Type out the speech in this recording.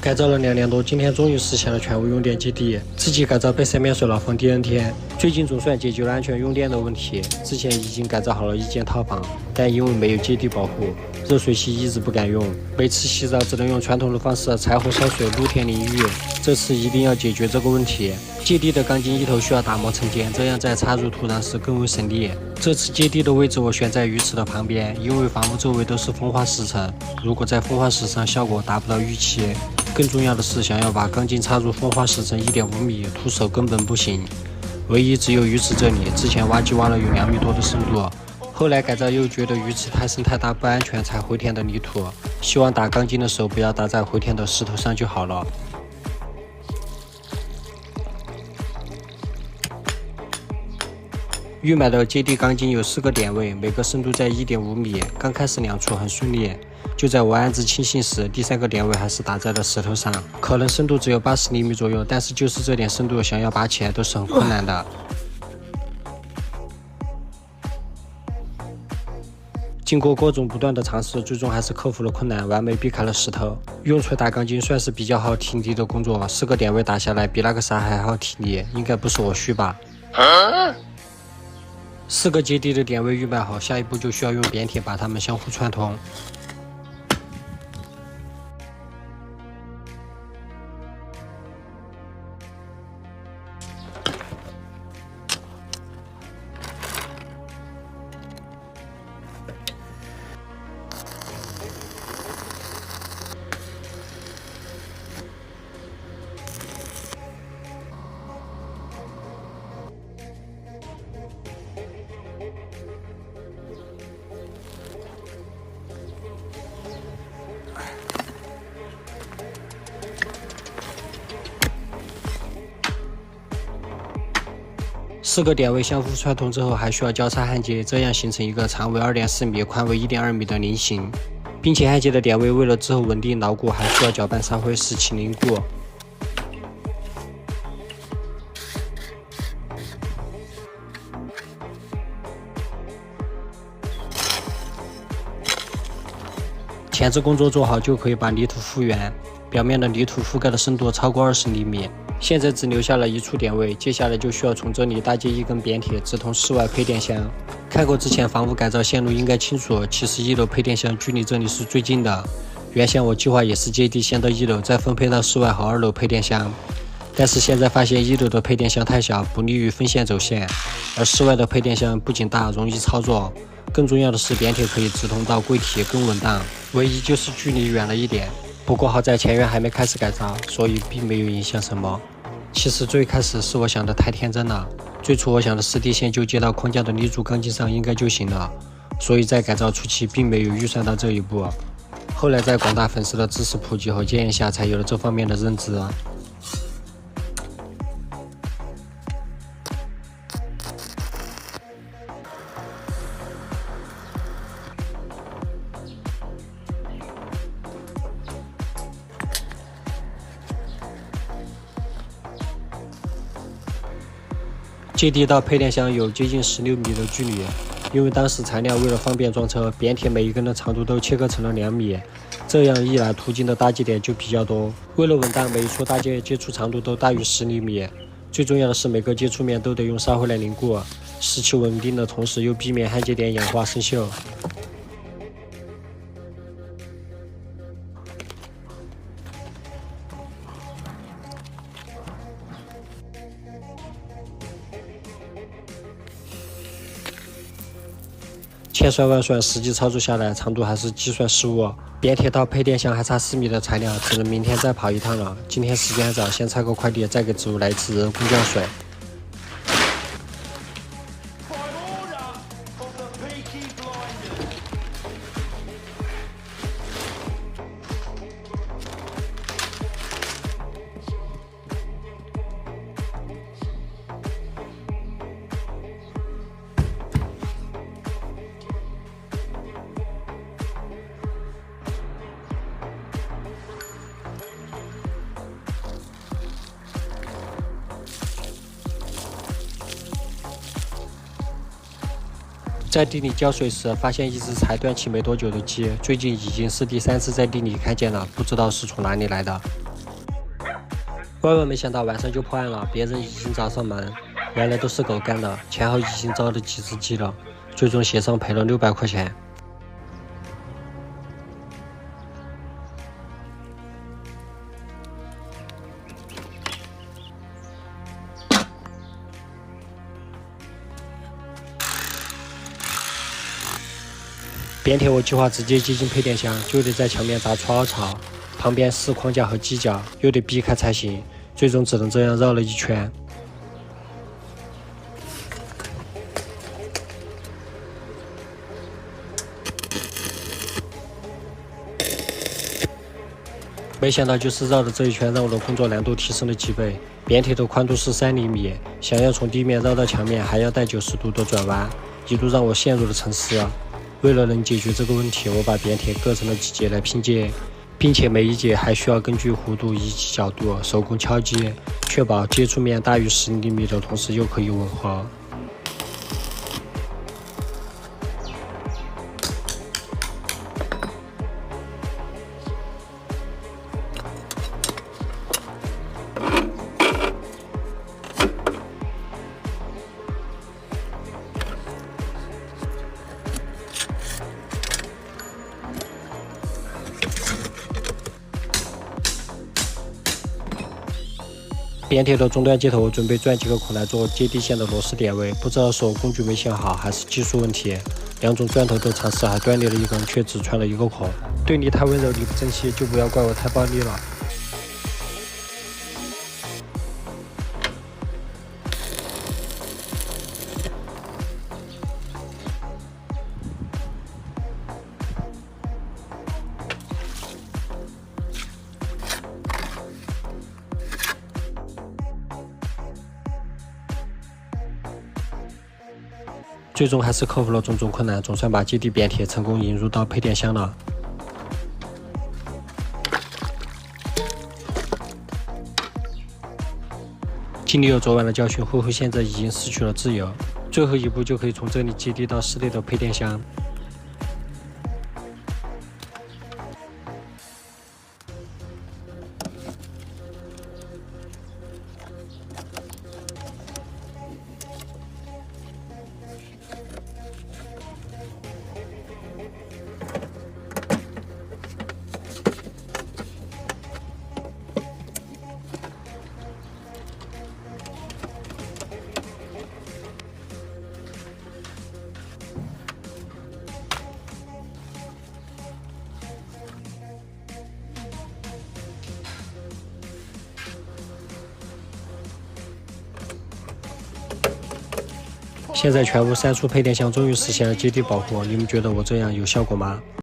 改造了2年多，今天终于实现了全屋用电接地。此级改造被3免税了封 DN 最近总算解决了安全用电的问题。之前已经改造好了一间套房，但因为没有接地保护，热水器一直不敢用，每次洗澡只能用传统的方式柴火烧水、露天淋浴。这次一定要解决这个问题。接地的钢筋一头需要打磨成尖，这样在插入土壤时更为省力。这次接地的位置我选在鱼池的旁边，因为房屋周围都是风化石层，如果在风化石上效果达不到预期。更重要的是，想要把钢筋插入风化石层1.5米，徒手根本不行。唯一只有鱼池这里，之前挖机挖了有2米多的深度，后来改造又觉得鱼池太深太大不安全，才回填的泥土。希望打钢筋的时候不要打在回填的石头上就好了。预买的接地钢筋有4个点位，每个深度在1.5米。刚开始2处很顺利，就在我安置轻信时，第3个点位还是打在了石头上，可能深度只有80厘米左右，但是就是这点深度，想要拔起来都是很困难的。经过各种不断的尝试，最终还是克服了困难，完美避开了石头。用锤打钢筋算是比较耗体力的工作，4个点位打下来比那个啥还耗体力，应该不是我虚吧？4个接地的点位预买好，下一步就需要用扁铁把它们相互串通。4个点位相互串通之后，还需要交叉焊接，这样形成一个长为2.4米、宽为1.2米的菱形，并且焊接的点位为了之后稳定牢固，还需要搅拌烧灰使其凝固。前置工作做好就可以把泥土复原，表面的泥土覆盖的深度超过20厘米。现在只留下了1处点位，接下来就需要从这里搭接一根扁铁，直通室外配电箱。看过之前房屋改造线路应该清楚，其实1楼配电箱距离这里是最近的。原先我计划也是接地先到1楼，再分配到室外和2楼配电箱，但是现在发现1楼的配电箱太小，不利于分线走线，而室外的配电箱不仅大，容易操作，更重要的是扁铁可以直通到柜体，更稳当。唯一就是距离远了一点。不过好在前院还没开始改造，所以并没有影响什么。其实最开始是我想的太天真了，最初我想的是地线就接到框架的立柱钢筋上应该就行了，所以在改造初期并没有预算到这一步。后来在广大粉丝的知识普及和建议下，才有了这方面的认知。接地到配电箱有接近16米的距离，因为当时材料为了方便装车，扁铁每一根的长度都切割成了2米，这样一来途径的搭接点就比较多。为了稳当，每一处搭接接触长度都大于10厘米。最重要的是每个接触面都得用烧灰来凝固，使其稳定的同时又避免焊接点氧化生锈。千算万算，实际操作下来，长度还是计算失误。扁铁到配电箱还差4米的材料，只能明天再跑一趟了。今天时间还早，先拆个快递，再给植物来一次人工降水。在地里浇水时，发现一只才断气没多久的鸡，最近已经是第3次在地里看见了，不知道是从哪里来的。万万没想到晚上就破案了，别人已经找上门，原来都是狗干的，前后已经遭了几只鸡了，最终协商赔了600块钱。变铁我计划直接接近配电箱，就得在墙面扎出凹槽，旁边是框架和犄角，又得避开才行，最终只能这样绕了一圈。没想到就是绕的这一圈，让我的工作难度提升了几倍。变铁的宽度是3厘米，想要从地面绕到墙面，还要带90度的转弯，一度让我陷入了沉思。为了能解决这个问题，我把变铁割成了几节来拼接，并且每一节还需要根据弧度以及角度手工敲击，确保接触面大于10厘米的同时又可以吻合。变铁的终端接头，我准备钻几个孔来做接地线的螺丝点位，不知道是我工具没想好，还是技术问题。2种钻头都尝试，还断裂了一根，却只穿了1个孔。对你太温柔，你不珍惜，就不要怪我太暴力了。最终还是克服了种种困难，总算把接地变铁成功引入到配电箱了。经历了昨晚的教训，慧慧现在已经失去了自由，最后一步就可以从这里接地到室内的配电箱。现在全屋3处配电箱终于实现了接地保护，你们觉得我这样有效果吗？